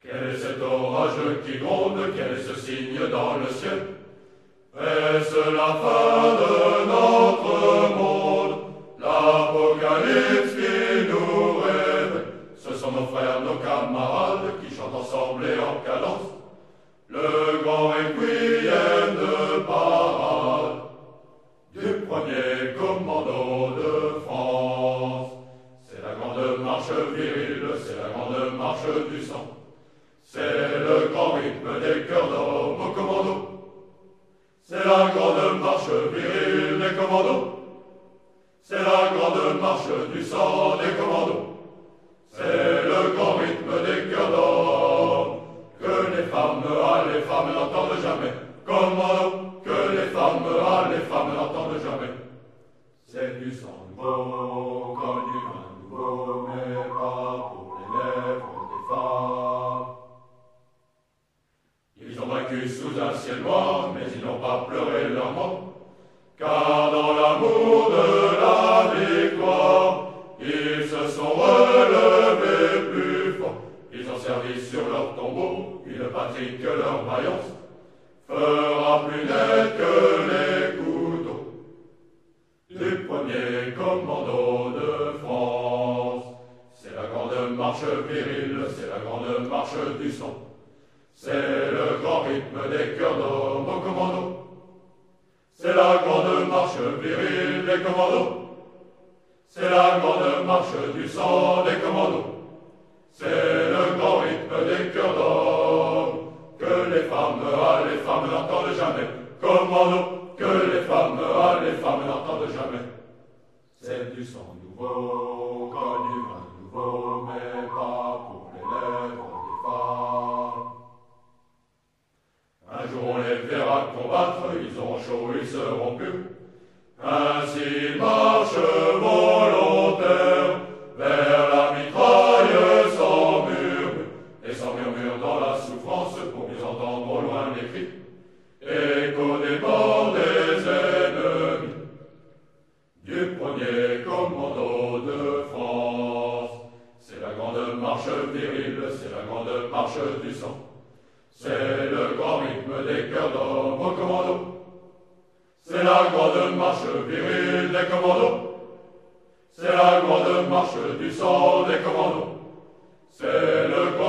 Quel est cet orage qui gronde? Quel est ce signe dans le ciel? Est-ce la fin de notre monde? L'Apocalypse qui nous réveille. Ce sont nos frères, nos camarades qui chantent ensemble et en cadence le grand requiem de parade du premier commando de France. C'est la grande marche virile, c'est la grande marche du sang. C'est le grand rythme des cœurs d'homme au commando. C'est la grande marche virile des commandos. C'est la grande marche du sang des commandos. C'est le grand rythme des cœurs d'homme que les femmes n'entendent jamais. Commando, que les femmes n'entendent jamais. C'est du sang nouveau, comme du vin nouveau, mais pas pour les lèvres des femmes. Ils ont vaincu sous un ciel noir, mais ils n'ont pas pleuré leur mort. Car dans l'amour de la victoire, ils se sont relevés plus fort. Ils ont servi sur leur tombeau une patrie que leur vaillance fera plus net que les couteaux du premier commando de France. C'est la grande marche virile, c'est la grande marche du sang. C'est le grand rythme des cœurs d'homme au commando. C'est la grande marche virile des commandos. C'est la grande marche du sang des commandos. C'est le grand rythme des cœurs d'homme que les femmes n'entendent jamais. Commando, que les femmes n'entendent jamais. C'est du sang nouveau, comme du vin nouveau, mais pas pour les lèvres des femmes. Un jour on les verra combattre, ils auront chaud, ils seront purs. Ainsi marche volontaire vers la mitraille sans murmure, et sans murmure dans la souffrance pour mieux entendre au loin les cris, écho des morts des ennemis du premier commando de France. C'est la grande marche virile, c'est la grande marche du sang. C'est le grand rythme des cœurs d'homme au commando. C'est la grande marche virile des commandos. C'est la grande marche du sang des commandos. C'est le grand